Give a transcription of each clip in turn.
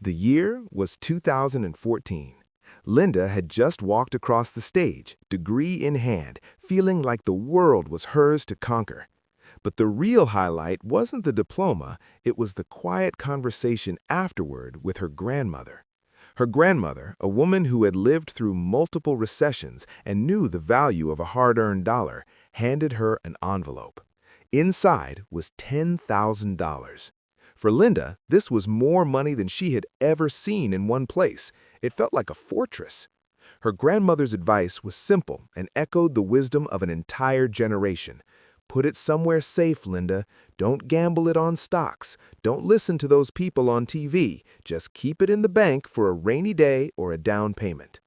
The year was 2014. Linda had just walked across the stage, degree in hand, feeling like the world was hers to conquer. But the real highlight wasn't the diploma, it was the quiet conversation afterward with her grandmother. Her grandmother, a woman who had lived through multiple recessions and knew the value of a hard-earned dollar, handed her an envelope. Inside was $10,000. For Linda, this was more money than she had ever seen in one place. It felt like a fortress. Her grandmother's advice was simple and echoed the wisdom of an entire generation. Put it somewhere safe, Linda. Don't gamble it on stocks. Don't listen to those people on TV. Just keep it in the bank for a rainy day or a down payment.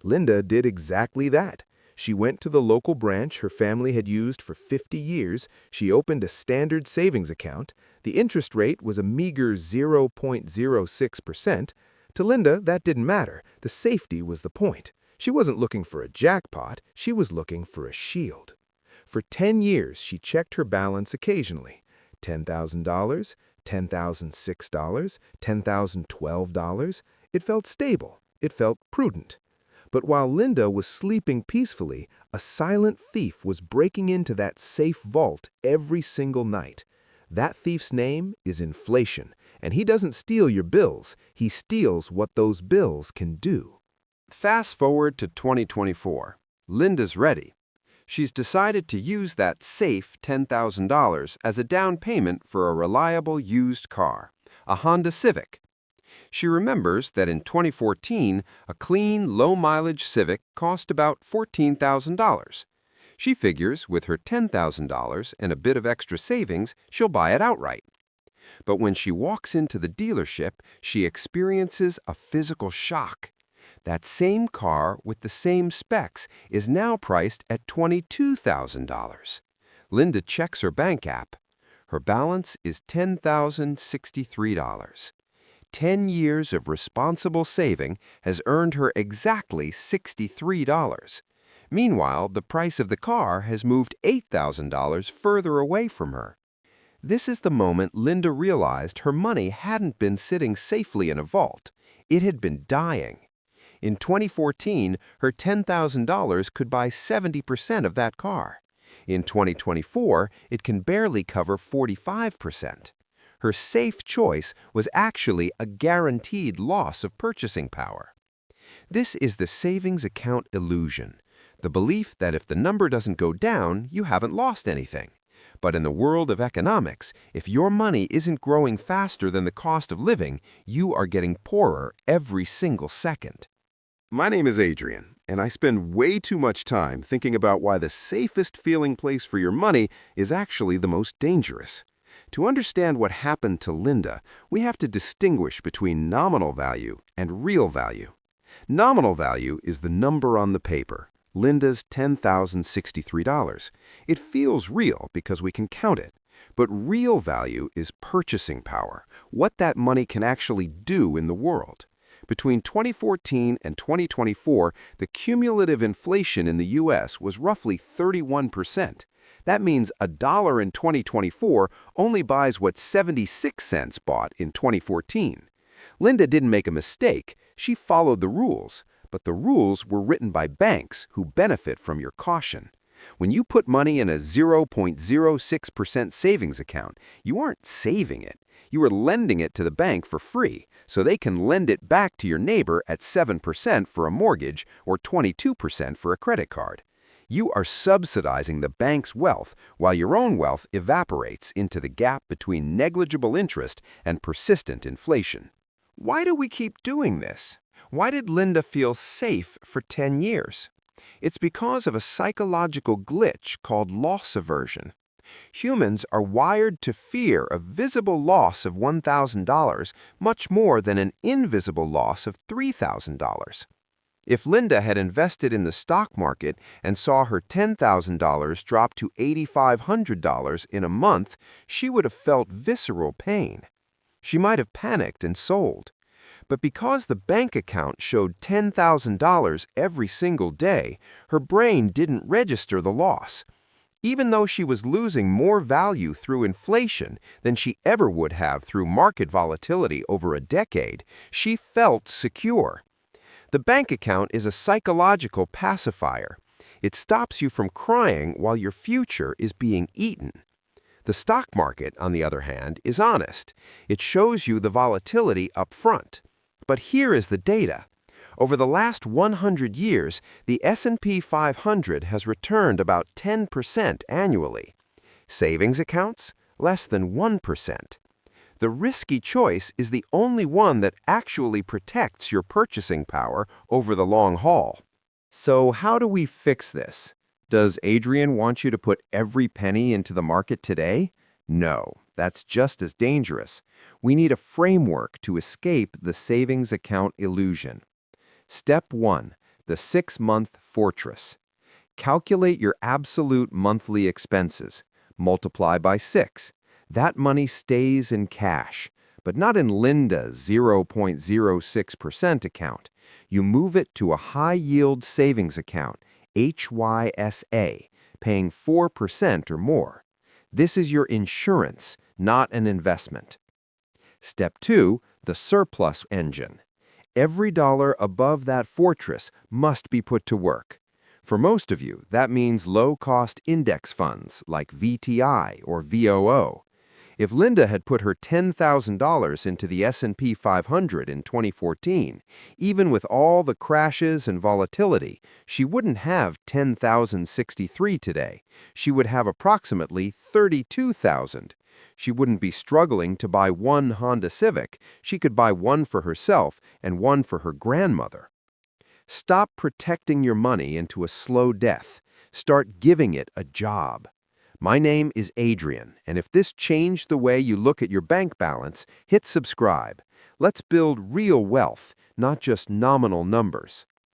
Linda did exactly that. She went to the local branch her family had used for 50 years. She opened a standard savings account. The interest rate was a meager 0.06%. To Linda, that didn't matter. The safety was the point. She wasn't looking for a jackpot. She was looking for a shield. For 10 years, she checked her balance occasionally. $10,000, $10,006, $10,012. It felt stable. It felt prudent. But while Linda was sleeping peacefully, a silent thief was breaking into that safe vault every single night. That thief's name is inflation, and he doesn't steal your bills. He steals what those bills can do. Fast forward to 2024. Linda's ready. She's decided to use that safe $10,000 as a down payment for a reliable used car, a Honda Civic. She remembers that in 2014, a clean, low-mileage Civic cost about $14,000. She figures with her $10,000 and a bit of extra savings, she'll buy it outright. But when she walks into the dealership, she experiences a physical shock. That same car with the same specs is now priced at $22,000. Linda checks her bank app. Her balance is $10,063. 10 years of responsible saving has earned her exactly $63. Meanwhile, the price of the car has moved $8,000 further away from her. This is the moment Linda realized her money hadn't been sitting safely in a vault. It had been dying. In 2014, her $10,000 could buy 70% of that car. In 2024, it can barely cover 45%. Her safe choice was actually a guaranteed loss of purchasing power. This is the savings account illusion, the belief that if the number doesn't go down, you haven't lost anything. But in the world of economics, if your money isn't growing faster than the cost of living, you are getting poorer every single second. My name is Adrian, and I spend way too much time thinking about why the safest feeling place for your money is actually the most dangerous. To understand what happened to Linda, we have to distinguish between nominal value and real value. Nominal value is the number on the paper, Linda's $10,063. It feels real because we can count it. But real value is purchasing power, what that money can actually do in the world. Between 2014 and 2024, the cumulative inflation in the U.S. was roughly 31%. That means $1 in 2024 only buys what 76 cents bought in 2014. Linda didn't make a mistake. She followed the rules. But the rules were written by banks who benefit from your caution. When you put money in a 0.06% savings account, you aren't saving it. You are lending it to the bank for free, so they can lend it back to your neighbor at 7% for a mortgage or 22% for a credit card. You are subsidizing the bank's wealth while your own wealth evaporates into the gap between negligible interest and persistent inflation. Why do we keep doing this? Why did Linda feel safe for 10 years? It's because of a psychological glitch called loss aversion. Humans are wired to fear a visible loss of $1,000 much more than an invisible loss of $3,000. If Linda had invested in the stock market and saw her $10,000 drop to $8,500 in a month, she would have felt visceral pain. She might have panicked and sold. But because the bank account showed $10,000 every single day, her brain didn't register the loss. Even though she was losing more value through inflation than she ever would have through market volatility over a decade, she felt secure. The bank account is a psychological pacifier. It stops you from crying while your future is being eaten. The stock market, on the other hand, is honest. It shows you the volatility up front. But here is the data. Over the last 100 years, the S&P 500 has returned about 10% annually. Savings accounts, less than 1%. The risky choice is the only one that actually protects your purchasing power over the long haul. So how do we fix this? Does Adrian want you to put every penny into the market today? No, that's just as dangerous. We need a framework to escape the savings account illusion. Step 1. The 6-month fortress. Calculate your absolute monthly expenses. Multiply by 6. That money stays in cash, but not in Linda's 0.06% account. You move it to a high-yield savings account, HYSA, paying 4% or more. This is your insurance, not an investment. Step 2. The surplus engine. Every dollar above that fortress must be put to work. For most of you, that means low-cost index funds like VTI or VOO. If Linda had put her $10,000 into the S&P 500 in 2014, even with all the crashes and volatility, she wouldn't have $10,063 today. She would have approximately $32,000. She wouldn't be struggling to buy one Honda Civic. She could buy one for herself and one for her grandmother. Stop protecting your money into a slow death. Start giving it a job. My name is Adrian, and if this changed the way you look at your bank balance, hit subscribe. Let's build real wealth, not just nominal numbers.